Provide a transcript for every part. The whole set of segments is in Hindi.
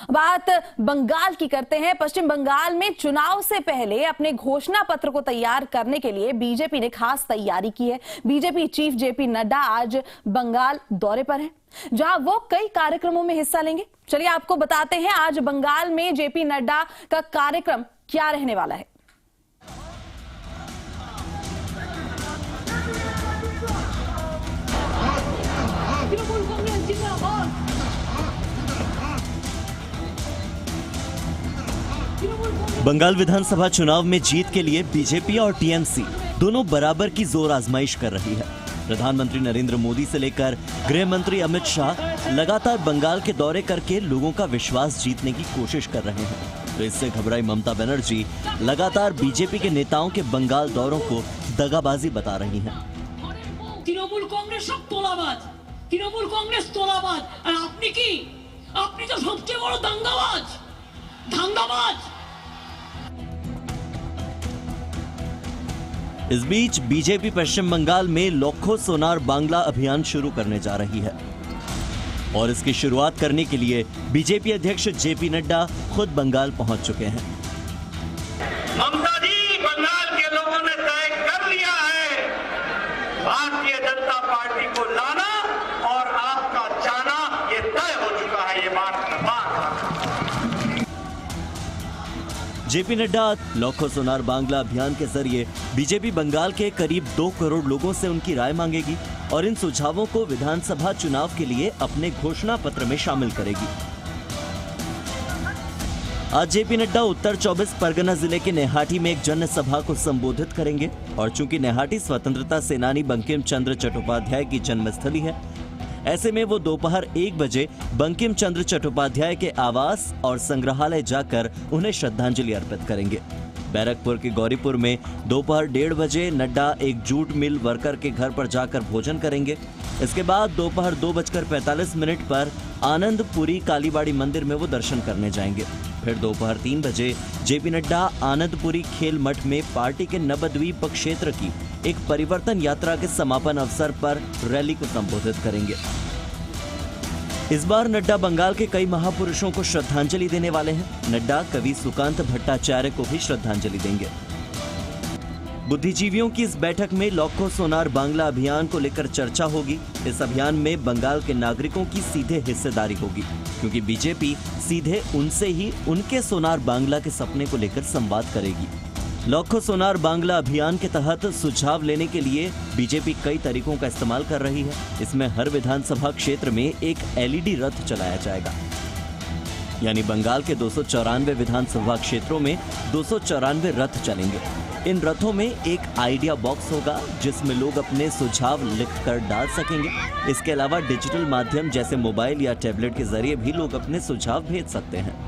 बात बंगाल की करते हैं। पश्चिम बंगाल में चुनाव से पहले अपने घोषणा पत्र को तैयार करने के लिए बीजेपी ने खास तैयारी की है। बीजेपी चीफ जेपी नड्डा आज बंगाल दौरे पर हैं, जहां वो कई कार्यक्रमों में हिस्सा लेंगे। चलिए आपको बताते हैं आज बंगाल में जेपी नड्डा का कार्यक्रम क्या रहने वाला है। बंगाल विधानसभा चुनाव में जीत के लिए बीजेपी और टीएमसी दोनों बराबर की जोर आजमाइश कर रही है। प्रधानमंत्री नरेंद्र मोदी से लेकर गृह मंत्री अमित शाह लगातार बंगाल के दौरे करके लोगों का विश्वास जीतने की कोशिश कर रहे हैं। तो इससे घबराई ममता बनर्जी लगातार बीजेपी के नेताओं के बंगाल दौरों को दगाबाजी बता रही हैं। तृणमूल कांग्रेस सब तोलाबाज, तृणमूल कांग्रेस तोलाबाज, और आपनी तो सबसे बड़ा दंगाबाज, धांधाबाज। इस बीच बीजेपी पश्चिम बंगाल में लोक्खो सोनार बांग्ला अभियान शुरू करने जा रही है और इसकी शुरुआत करने के लिए बीजेपी अध्यक्ष जेपी नड्डा खुद बंगाल पहुंच चुके हैं। ममता जी, बंगाल के लोगों ने तय कर लिया है भारतीय जनता पार्टी को लाना और आपका जाना, ये तय हो चुका है। ये बात जेपी नड्डा लोक्खो सोनार बांग्ला अभियान के जरिए बीजेपी बंगाल के करीब 2 करोड़ लोगों से उनकी राय मांगेगी और इन सुझावों को विधानसभा चुनाव के लिए अपने घोषणा पत्र में शामिल करेगी। आज जेपी नड्डा उत्तर 24 परगना जिले के नेहाटी में एक जनसभा को संबोधित करेंगे और चूंकि नेहाटी स्वतंत्रता सेनानी बंकिम चंद्र चट्टोपाध्याय की जन्मस्थली है, ऐसे में वो दोपहर 1 बजे बंकिम चंद्र चट्टोपाध्याय के आवास और संग्रहालय जाकर उन्हें श्रद्धांजलि अर्पित करेंगे। बैरकपुर के गौरीपुर में दोपहर 1:30 बजे नड्डा एक जूट मिल वर्कर के घर पर जाकर भोजन करेंगे। इसके बाद दोपहर 2:45 पर आनंदपुरी कालीबाड़ी मंदिर में वो दर्शन करने जाएंगे। फिर दोपहर 3 बजे जेपी नड्डा आनंदपुरी खेल मठ में पार्टी के नवद्वीप क्षेत्र की एक परिवर्तन यात्रा के समापन अवसर पर रैली को संबोधित करेंगे। इस बार नड्डा बंगाल के कई महापुरुषों को श्रद्धांजलि देने वाले हैं। नड्डा कवि सुकांत भट्टाचार्य को भी श्रद्धांजलि देंगे। बुद्धिजीवियों की इस बैठक में लोक्खो सोनार बांग्ला अभियान को लेकर चर्चा होगी। इस अभियान में बंगाल के नागरिकों की सीधे हिस्सेदारी होगी, क्योंकि बीजेपी सीधे उनसे ही उनके सोनार बांग्ला के सपने को लेकर संवाद करेगी। लोक्खो सोनार बांग्ला अभियान के तहत सुझाव लेने के लिए बीजेपी कई तरीकों का इस्तेमाल कर रही है। इसमें हर विधानसभा क्षेत्र में एक एलईडी रथ चलाया जाएगा, यानी बंगाल के 294 विधानसभा क्षेत्रों में 294 रथ चलेंगे। इन रथों में एक आइडिया बॉक्स होगा जिसमें लोग अपने सुझाव लिखकर डाल सकेंगे। इसके अलावा डिजिटल माध्यम जैसे मोबाइल या टैबलेट के जरिए भी लोग अपने सुझाव भेज सकते हैं।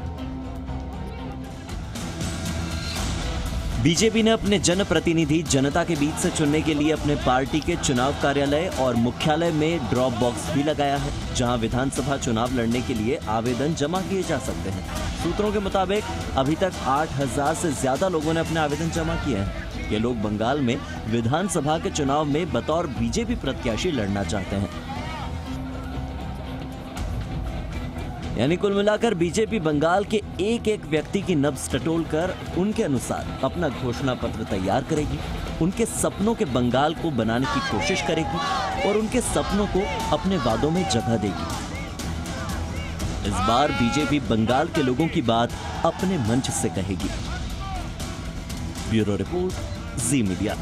बीजेपी ने अपने जनप्रतिनिधि जनता के बीच से चुनने के लिए अपने पार्टी के चुनाव कार्यालय और मुख्यालय में ड्रॉप बॉक्स भी लगाया है, जहां विधानसभा चुनाव लड़ने के लिए आवेदन जमा किए जा सकते हैं। सूत्रों के मुताबिक अभी तक 8000 से ज्यादा लोगों ने अपने आवेदन जमा किए हैं। ये लोग बंगाल में विधानसभा के चुनाव में बतौर बीजेपी प्रत्याशी लड़ना चाहते हैं। यानी कुल मिलाकर बीजेपी बंगाल के एक व्यक्ति की नब्ज टटोलकर उनके अनुसार अपना घोषणा पत्र तैयार करेगी, उनके सपनों के बंगाल को बनाने की कोशिश करेगी और उनके सपनों को अपने वादों में जगह देगी। इस बार बीजेपी बंगाल के लोगों की बात अपने मंच से कहेगी। ब्यूरो रिपोर्ट, जी मीडिया।